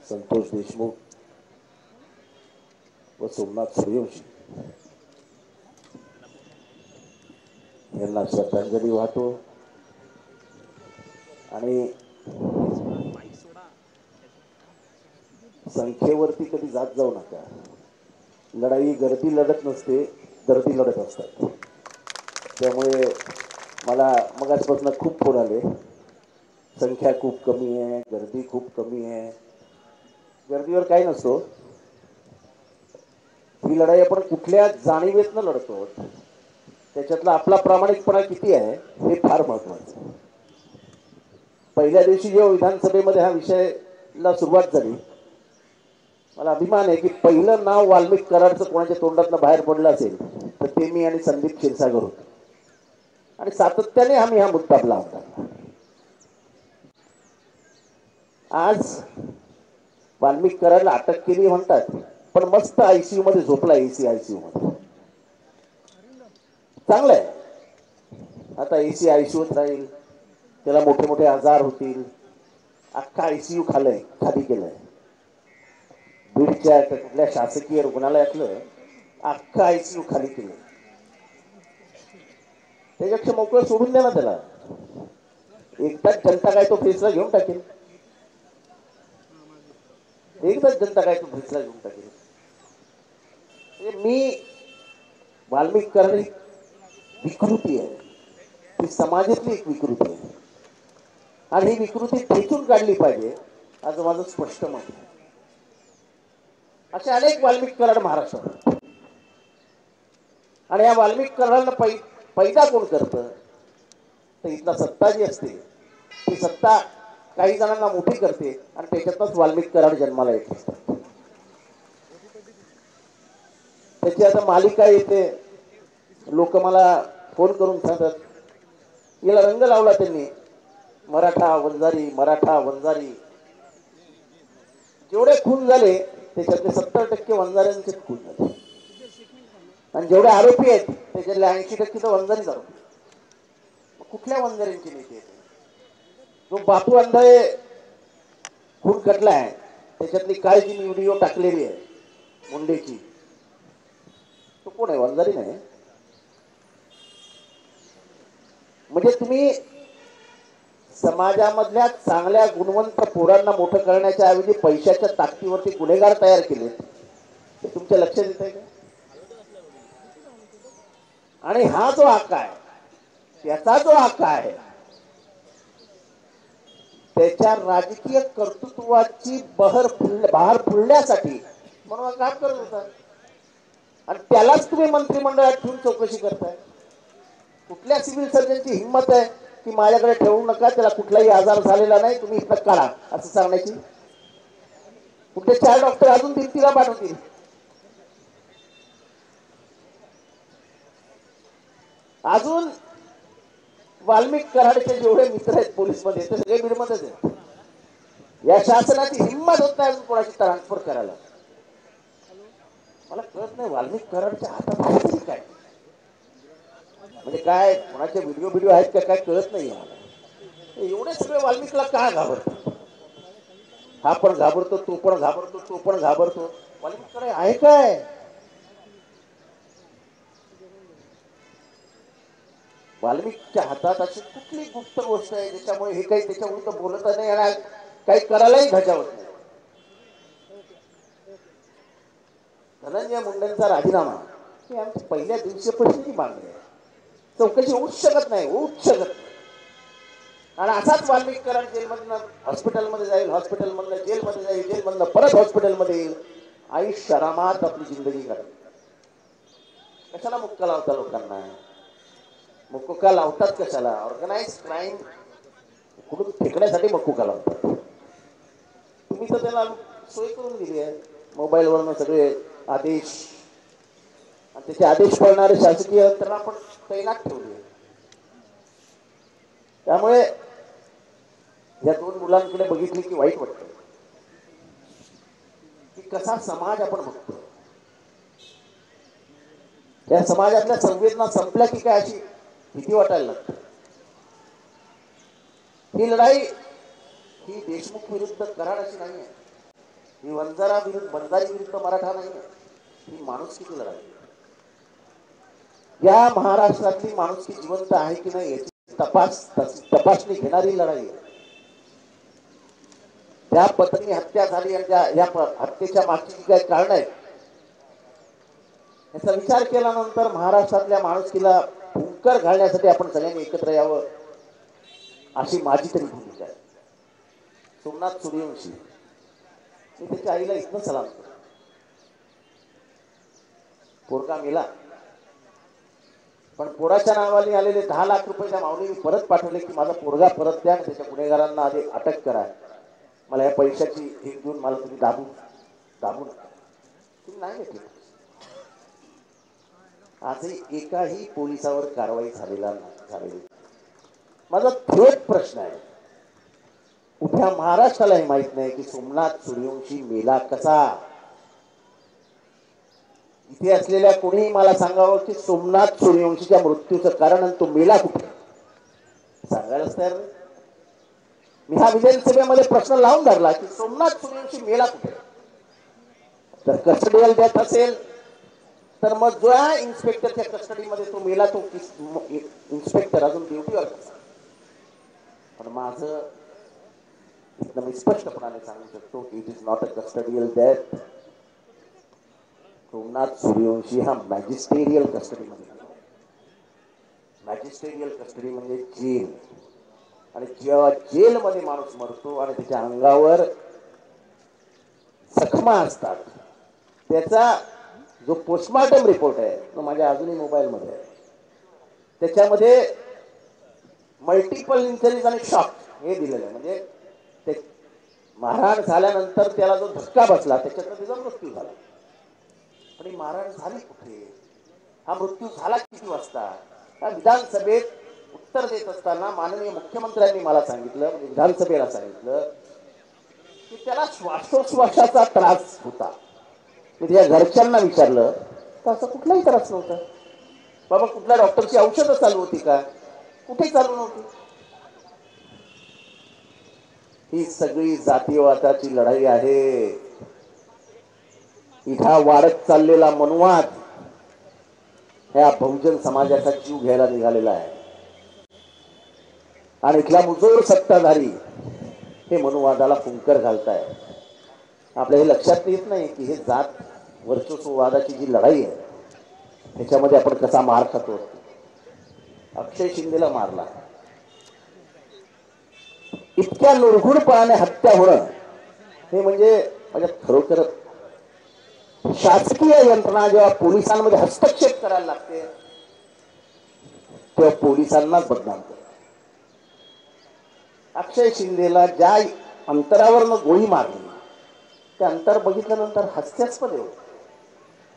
संतोष देशमुख व सोमनाथ सूर्यवंशी यांना श्रद्धांजली वाहतो आणि संख्येवरती कधी जात जाऊ नका. लढाई गर्दी लढत नसते, दर्दी लढत असतात. त्यामुळे मला मगाचपासून खूप फोन आले, संख्या खूप कमी आहे, गर्दी खूप कमी आहे. गर्दीवर काही नसतो. ही लढाई आपण कुठल्या जाणीवेतनं लढतो, त्याच्यातला आपला प्रामाणिकपणा किती आहे हे फार महत्त्वाचं. पहिल्या दिवशी जेव्हा विधानसभेमध्ये हा विषयाला सुरुवात झाली, मला अभिमान आहे की पहिलं नाव वाल्मिक कराडचं कोणाच्या तोंडातनं बाहेर पडलं असेल तर ते मी आणि संदीप क्षीरसागर होतो. आणि सातत्याने आम्ही हा मुद्दा लावला. आज वाल्मिक कराडला अटक केली म्हणतात, पण मस्त आयसीयू मध्ये झोपला, एसी आयसीयू मध्ये. चांगलंय, आता एसी आयसीयूत राहील, त्याला मोठे मोठे आजार होतील. अख्खा आयसीयू खाली केलंय. बीडच्या कुठल्या शासकीय रुग्णालयातलं अख्खा आयसीयू खाली केलं. त्याच्यापेक्षा मोकळं सोडून द्या ना त्याला. एकदाच जनता काय तो फैसला घेऊन टाकेल. एकदाच जनता काय तो फैसला घेऊन टाकेल. मी वाल्मिक कराड विकृती आहे, ती समाजातली एक विकृती आहे आणि ही विकृती ठेचून काढली पाहिजे असं माझं स्पष्ट मत आहे. असे अनेक वाल्मिक कराड महाराष्ट्रात, आणि या वाल्मिक कराडांना पैदा कोण करतं तर इथला सत्ता जी असते ती सत्ता काही जणांना मोठी करते आणि त्याच्यातच वाल्मिक कराड जन्माला येत असतात. त्याची आता मालिका येते. लोक मला फोन करून सांगतात, याला रंग लावला त्यांनी, मराठा वंजारी, मराठा वंजारी. जेवढे खून झाले त्याच्यातले 70% वंजाऱ्यांचेच खून झाले, आणि जेवढे आरोपी आहेत त्याच्यातले 80% तर वंजारी जाऊ. कुठल्या वंजाऱ्यांची नीती आहे? जो बापू अंधारे खून खटलाय त्याच्यातली काय जी व्हिडिओ टाकलेली आहे मुंडेची, तो कोण आहे? वंजारी नाही. म्हणजे तुम्ही समाजामधल्या चांगल्या गुणवंत पोरांना मोठं करण्याच्या ऐवजी पैशाच्या ताकदीवरती गुन्हेगार तयार केले, हे तुमच्या लक्षात येत आहे का? आणि हा जो हक्क आहे, त्याचा जो हक्क आहे, त्याच्या राजकीय कर्तृत्वाची बहार फुलण्यासाठी म्हणून काम करत होता, आणि त्यालाच तुम्ही मंत्रिमंडळात ठेवून चौकशी करताय. कुठल्या सिव्हिल सर्जनची हिंमत आहे की माझ्याकडे ठेवू नका, त्याला कुठलाही आजार झालेला नाही, तुम्ही इथं काढा असं सांगण्याची? कुठे 4 डॉक्टर अजून तिला पाठवतील. अजून वाल्मिक कराडचे जेवढे मित्र आहेत पोलीस मध्ये ते सगळे बीडमध्येच आहेत. या शासनाची हिंमत होत नाही अजून कोणाची ट्रान्सफर करायला. मला कळत नाही वाल्मिक कराडच्या हातात काय, म्हणजे काय कोणाचे व्हिडिओ आहेत का काय कळत नाही मला. एवढे सगळे वाल्मिकला का घाबरतात? हा पण घाबरतो, तो पण घाबरतो, तो पण घाबरतो. वाल्मिक कराड आहे काय? वाल्मिकच्या हातात अशी कुठली गुप्त गोष्ट आहे ज्याच्यामुळे हे काही त्याच्या विरुद्ध बोलत नाही आणि काही करायलाही धजावत नाही? धनंजय मुंडेंचा राजीनामा ही आमची पहिल्या दिवसापासूनची मागणी आहे. चौकशी होऊच शकत नाही, होऊच शकत नाही. आणि असाच वाल्मिक कराड जेलमधनं हॉस्पिटलमध्ये जाईल, हॉस्पिटलमधनं जेलमध्ये जाईल, जेलमधनं परत हॉस्पिटलमध्ये येईल, आयुष्य आरामात आपली जिंदगी काढेल. कशाला मुक्का लावता लोकांना? मुक्का लावतात कशाला? ऑर्गनाइज क्राईम कुठून फेकण्यासाठी मुक्का लावतात. तुम्ही तर त्याला सोय करून दिली आहे, मोबाईलवरनं सगळे आदेश, आणि त्याचे आदेश पळणारे शासकीय यंत्रणा पण तैनात ठेवली आहे. त्यामुळे या 2 मुलांकडे बघितले की वाईट वाटतं की कसा समाज आपण बघतो. या समाजातल्या संवेदना संपल्या की काय अशी भीती वाटायला लागते. ही लढाई ही देशमुख विरुद्ध कराड अशी नाही आहे. ही बंजारी विरुद्ध मराठा नाही, ही माणुसकीची लढाई. या महाराष्ट्रातली माणुसकी जिवंत आहे की नाही याची तपासणी घेणारी लढाई आहे. त्या पत्नी हत्या झाली आणि या हत्येच्या मागची जी काही कारण आहेत याचा विचार केल्यानंतर महाराष्ट्रातल्या माणुसकीला फुंकर घालण्यासाठी आपण सगळ्यांनी एकत्र यावं अशी माझी तरी भूमिका आहे. सोमनाथ सूर्यवंशी मी त्याच्या आईला इथनं सलाम करतो. पोरगा मेला, पण पोराच्या नावाने आलेले 10 लाख रुपये त्या माऊलीने परत पाठवले की माझा पोरगा परत द्या आणि त्याच्या गुन्हेगारांना आधी अटक करा. मला या पैशाची एक देऊन मला तुम्ही दाबू नका. तुम्ही नाही घेतली. आजही एकाही पोलिसावर कारवाई झालेली. माझा थेट प्रश्न आहे, उभ्या महाराष्ट्रालाही माहित नाही की सोमनाथ सूर्यवंशी मेला कसा. इथे असलेल्या कोणीही मला सांगावं की सोमनाथ सूर्यवंशीच्या मृत्यूचं कारण आणि तो मेला कुठे, सांगायलाच तयार नाही. मी हा विधानसभेमध्ये प्रश्न लावून धरला की सोमनाथ सूर्यवंशी मेला कुठे. तर कस्टडियल डेथ असेल तर मग जो इन्स्पेक्टरच्या कस्टडीमध्ये तो मेला तो इन्स्पेक्टर अजून ड्युटीवर कसा. पण माझं एकदम स्पष्टपणाने सांगू शकतो की it is not a custodial death. Somnath Suryavanshi हा मॅजिस्टेरियल कस्टडीमध्ये. मॅजिस्टेरियल कस्टडी म्हणजे जेल. आणि जेव्हा जेलमध्ये माणूस मरतो आणि त्याच्या अंगावर जखमा असतात त्याचा जो पोस्टमॉर्टम रिपोर्ट आहे तो माझ्या अजूनही मोबाईलमध्ये आहे. त्याच्यामध्ये मल्टिपल इंजरीज आणि शॉक हे दिलेलं आहे. म्हणजे ते मारहाण झाल्यानंतर त्याला जो धक्का बसला त्याच्यातनं त्याचा मृत्यू झाला. पण ही मारहाण झाली कुठे, हा मृत्यू झाला किती वाजता. या विधानसभेत उत्तर देत असताना माननीय मुख्यमंत्र्यांनी मला सांगितलं, म्हणजे विधानसभेला सांगितलं की त्याला श्वासोच्छवासाचा त्रास होता. मी त्याच्या घरच्यांना विचारलं तर असं कुठलाही त्रास नव्हता. बाबा कुठल्या डॉक्टरची औषधं चालू होती का, कुठे चालू नव्हती. ही सगळी जातीयवादाची लढाई आहे. इथं वाढत चाललेला मनुवाद ह्या बहुजन समाजाचा जीव घ्यायला निघालेला आहे. आणि इथला मुजोर सत्ताधारी हे मनुवादाला फुंकर घालताय. आपल्या हे लक्षात येत नाही की हे जात वर्चस्ववादाची जी लढाई आहे त्याच्यामध्ये आपण कसा मार खातो. अक्षय शिंदेला मारला, इतक्या निर्घुणपणाने हत्या होणं हे म्हणजे खरोखर शासकीय यंत्रणा जेव्हा पोलिसांमध्ये हस्तक्षेप करायला लागते तेव्हा पोलिसांनाच बदनाम करते. अक्षय शिंदेला ज्या अंतरावरनं गोळी मारली त्या अंतर बघितल्यानंतर हास्यास्पद होतं.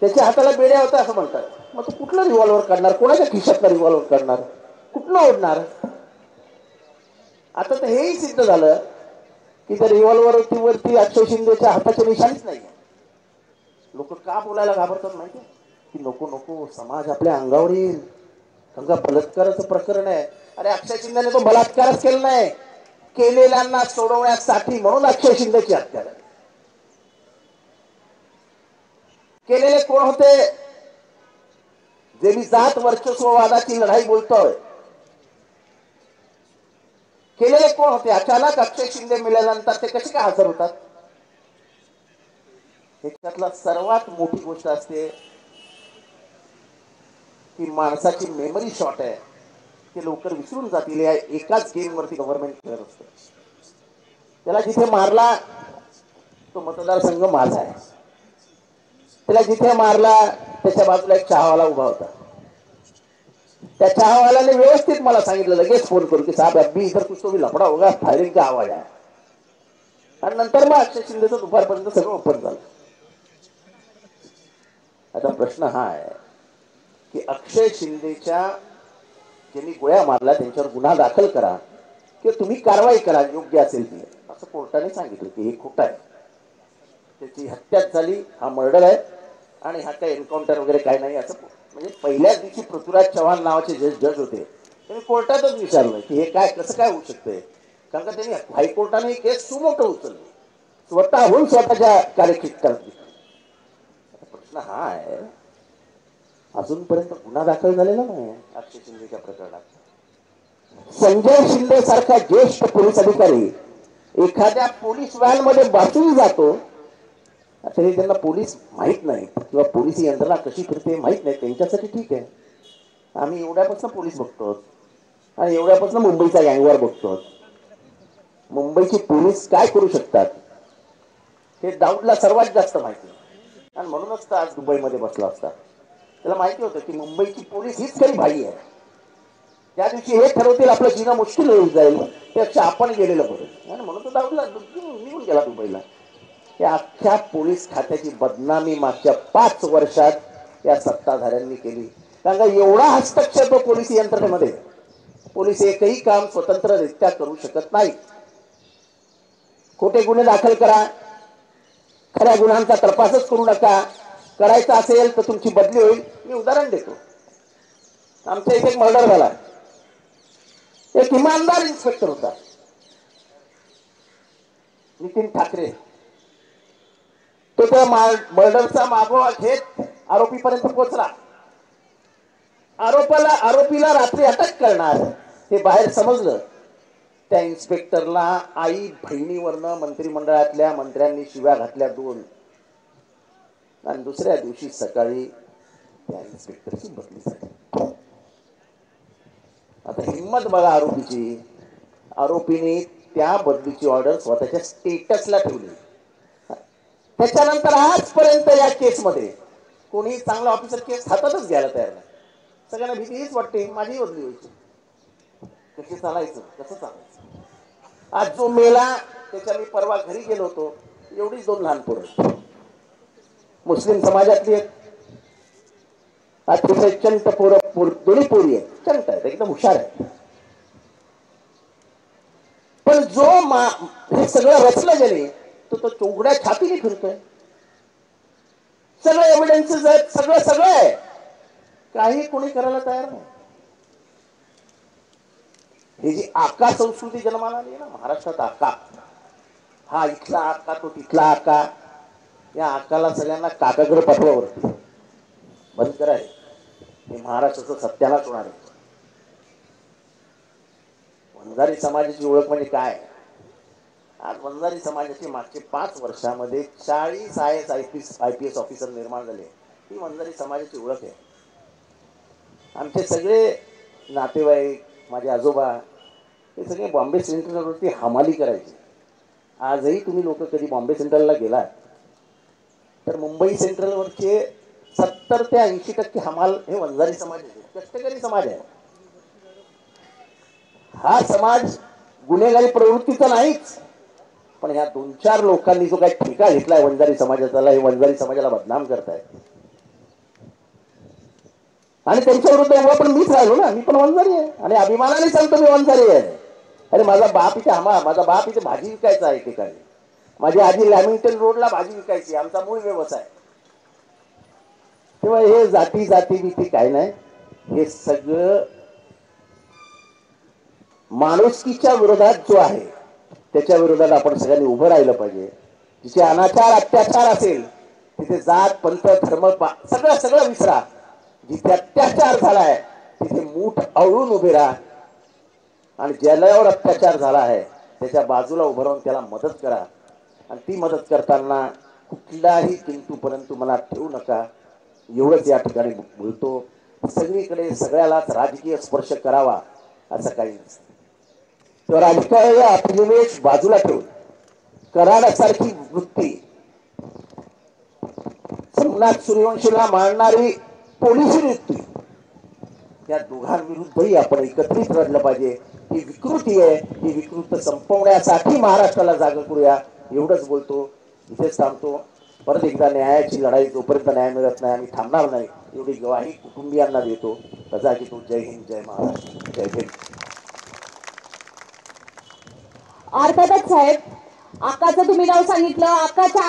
त्याच्या हाताला बेड्या होत्या असं म्हणतात. मग तो कुठला रिव्हॉल्वर काढणार, कोणाच्या खिशातला रिव्हॉल्वर काढणार, कुठनं ओढणार. आता तर हेही सिद्ध झालं की त्या रिव्हॉल्वरवरती अक्षय शिंदेच्या हाताची निशाणीच नाही. लोक का बोलायला घाबरतात माहिती की नको नको समाज आपल्या अंगावर येईल. समजा बलात्काराचं प्रकरण आहे, अरे अक्षय शिंदेने तो बलात्कारच केला नाही, केलेल्यांना सोडवण्यासाठी म्हणून अक्षय शिंदेची हत्या झाली. केलेले कोण होते, जे मी जात वर्चस्ववादाची लढाई बोलतोय, केलेले कोण होते. अचानक अक्षय शिंदे मिळाल्यानंतर ते कसे काय हजर होतात. त्याच्यातला सर्वात मोठी गोष्ट असते की माणसाची मेमरी शॉर्ट आहे, ते लवकर विसरून जातील. या एकाच गेमवरती गव्हर्नमेंट खेळत असतं. त्याला जिथे मारला तो मतदारसंघ माझा आहे, त्याला जिथे मारला त्याच्या बाजूला एक चहावाला उभा होता. त्या चहावाल्याने व्यवस्थित मला सांगितलं लगेच फोन करून की साहेब अभी इधर कुछ तो भी लफड़ा होगा, फायरिंग का आवाज आहे. आणि नंतर मग अक्षय शिंदेचं दुपारपर्यंत सगळं ओपन झालं. आता प्रश्न हा आहे की अक्षय शिंदेच्या ज्यांनी गोळ्या मारल्या त्यांच्यावर गुन्हा दाखल करा किंवा तुम्ही कारवाई करा योग्य असेल ती, असं कोर्टाने सांगितलं की हे खोटं आहे. त्याची हत्याच झाली, हा मर्डर आहे आणि हा काही एन्काउंटर वगैरे काही नाही असं. म्हणजे पहिल्याच दिवशी पृथ्वीराज चव्हाण नावाचे जज होते, त्यांनी कोर्टातच विचारलं की हे काय कसं काय होऊ शकतंय. कारण का त्यांनी हायकोर्टाने केस सुमोटो उचलली. स्वतःहून स्वतःच्या कार्यक्षेत्रात. प्रश्न हा आहे, अजूनपर्यंत गुन्हा दाखल झालेला नाही अक्षय शिंदेच्या प्रकरणात. संजय शिंदे सारखा ज्येष्ठ पोलीस अधिकारी एखाद्या पोलीस व्हॅन मध्ये बसून जातो, तरी त्यांना पोलीस माहित नाही किंवा पोलीस यंत्रणा कशी फिरते माहित नाही. त्यांच्यासाठी ठीक आहे, आम्ही एवढ्यापासून पोलीस बघतो आणि एवढ्यापासून मुंबईचा गँगवॉर बघतो. मुंबईची पोलीस काय करू शकतात हे दाऊदला सर्वात जास्त माहिती, आणि म्हणूनच तर आज दुबईमध्ये बसला असता. त्याला माहिती होतं की मुंबईची पोलीस हीच खरी भाई आहे. ज्या दिवशी हे ठरवतील आपलं जीणं मुश्किल होऊन जाईल, त्यापेक्षा आपण गेलेलं बरं. आणि म्हणून तो दाऊदला निघून गेला दुबईला. या अख्ख्या पोलीस खात्याची बदनामी मागच्या 5 वर्षात या सत्ताधाऱ्यांनी केली. कारण का एवढा हस्तक्षेप पोलीस यंत्रणेमध्ये, पोलीस एकही काम स्वतंत्ररित्या करू शकत नाही. खोटे गुन्हे दाखल करा, खऱ्या गुन्ह्यांचा तपासच करू नका. करायचा असेल तर तुमची बदली होईल. मी उदाहरण देतो. आमच्या इथे एक मर्डर झाला. एक इमानदार इन्स्पेक्टर होता, नितीन ठाकरे. तो त्या मर्डरचा मागोवा घेत आरोपीपर्यंत पोहोचला. आरोपीला रात्री अटक करणार हे बाहेर समजलं. त्या इन्स्पेक्टरला आई बहिणीवरनं मंत्रिमंडळातल्या मंत्र्यांनी शिव्या घातल्या 2, आणि दुसऱ्या दिवशी सकाळी त्या इन्स्पेक्टरची बदली झाली. आता हिम्मत बघा आरोपीची. आरोपीने त्या बदलीची ऑर्डर स्वतःच्या स्टेटसला ठेवली. त्याच्यानंतर आजपर्यंत या केसमध्ये कोणी चांगला ऑफिसर केस हातातच घ्यायला तयार नाही. सगळ्यांना भीती हीच वाटते, माझी बदली व्हायची. कशी चालायचं, कसं चालायचं. आज जो मेला त्याच्या मी परवा घरी गेलो होतो. एवढीच 2 लहान पोरं, मुस्लिम समाजातली आहेत. अतिशय चंट पोरं, दोन्ही पोरी आहेत, चंट आहेत, एकदम हुशार आहेत. पण जो हे सगळं रचलं गेले तो चौघड्या छातीने फिरतोय. सगळं एव्हिडन्सेस आहेत, सगळं आहे, काही कोणी करायला तयार नाही. ही जी आका संस्कृती जन्माला आली ना महाराष्ट्रात, आका, हा इथला आका तो तिथला आका, या आकाला सगळ्यांना काकाकडे पाठवावरती बंद कराय. हे महाराष्ट्राचं सत्यानाश होणार आहे. वंजारी समाजाची ओळख म्हणजे काय? आज वंजारी समाजाचे मागचे 5 वर्षामध्ये 40 IPS ऑफिसर निर्माण झाले. ही वंजारी समाजाची ओळख आहे. आमचे सगळे नातेवाईक, माझे आजोबा, हे सगळे बॉम्बे सेंट्रलवरती हमाली करायचे. आजही तुम्ही लोक कधी बॉम्बे सेंट्रलला गेलात तर मुंबई सेंट्रलवरचे 70 ते 80% हमाल हे वंजारी समाज आहे, कष्टकरी समाज आहे. हा समाज गुन्हेगारी प्रवृत्तीचा नाहीच, पण ह्या 2-4 लोकांनी जो काही ठेका घेतलाय वंजारी समाजाचा, हे वंजारी समाजाला बदनाम करतायत. आणि त्यांच्या विरुद्ध एवढं पण मीच राहिलो ना, मी पण वंजारी आहे आणि अभिमानाने सांगतो मी वंजारी आहे. अरे माझा बाप इथे माझा बाप इथे भाजी विकायचा आहे ठिकाणी. माझी आजी लॅमिंग्टन रोडला भाजी विकायची, आमचा मूळ व्यवसाय. तेव्हा हे जाती भीती काय नाही, हे सगळं माणुसकीच्या विरोधात जो आहे त्याच्या विरोधात आपण सगळ्यांनी उभं राहिलं पाहिजे. जिथे अनाचार अत्याचार असेल तिथे जात पंथ धर्म सगळं विसरा. जिथे अत्याचार झालाय तिथे मूठ आवळून उभे राहा आणि ज्याच्यावर अत्याचार झाला आहे त्याच्या बाजूला उभं राहून त्याला मदत करा. आणि ती मदत करताना कुठलाही किंतु परंतु मनात ठेवू नका, एवढंच या ठिकाणी बोलतो. सगळीकडे सगळ्यालाच राजकीय स्पर्श करावा असं काही नसतं. तर राजकीय अभिनिवेश बाजूला ठेवून कराडासारखी वृत्ती, सोमनाथ सूर्यवंशीला मारणारी पोलिसी वृत्ती, या दोघांविरुद्धही आपण एकत्रित लढलं पाहिजे. ही विकृती आहे, ही विकृत संपवण्यासाठी महाराष्ट्राला जागा करूया, एवढंच बोलतो. इथेच थांबतो. परत एकदा न्यायाची लढाई जोपर्यंत न्याय मिळत नाही आम्ही थांबणार नाही, एवढी ग्वाही कुटुंबियांना देतो. कजा की तो. जय हिंद, जय महाराष्ट्र, जय भीम. अर्थातच साहेब, आकाचं तुम्ही नाव सांगितलं. आकाच्या